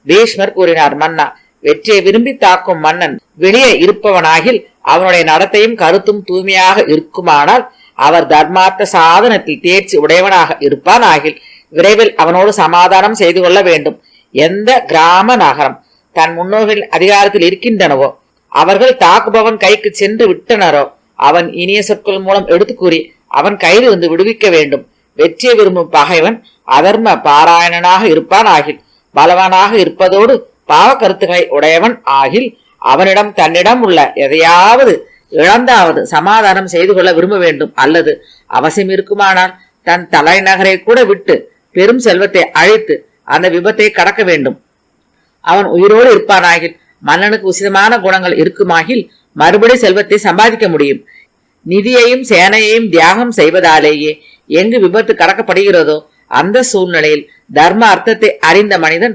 பீஷ்மர் கூறினார், மன்னா, வெற்றியை விரும்பி தாக்கும் மன்னன் வெளியே இருப்பவனாகில் அவனுடைய நடத்தையும் கருத்தும் தூய்மையாக இருக்குமானால் அவர் தர்மார்த்த சாதனத்தில் தேர்ச்சி உடையவனாக இருப்பான் ஆகில் விரைவில் அவனோடு சமாதானம் செய்து கொள்ள வேண்டும். எந்த கிராம நகரம் தன் முன்னோர்களின் அதிகாரத்தில் இருக்கின்றனவோ அவர்கள் தாக்குபவன் கைக்கு சென்று விட்டனரோ அவன் இனிய சொற்கள் மூலம் எடுத்து கூறி அவன் கைது வந்து விடுவிக்க வேண்டும். வெற்றியை விரும்பும் பகைவன் அதர்ம பாராயணனாக இருப்பான் ஆகில் பலவானாக இருப்பதோடு பாவ கருத்துக்களை உடையவன் ஆகில் அவனிடம் தன்னிடம் உள்ள எதையாவது இழந்தாவது சமாதானம் செய்து கொள்ள விரும்ப வேண்டும். அல்லது அவசியம் இருக்குமானால் தன் தலைநகரை கூட விட்டு பெரும் செல்வத்தை அழைத்து அந்த விபத்தை கடக்க வேண்டும். அவன் உயிரோடு இருப்பானாகில் மன்னனுக்கு உசிதமான குணங்கள் இருக்குமாகில் மறுபடி செல்வத்தை சம்பாதிக்க முடியும். நிதியையும் சேனையையும் தியாகம் செய்வதாலேயே எங்கு விபத்து கடக்கப்படுகிறதோ அந்த சூழ்நிலையில் தர்ம அர்த்தத்தை அறிந்த மனிதன்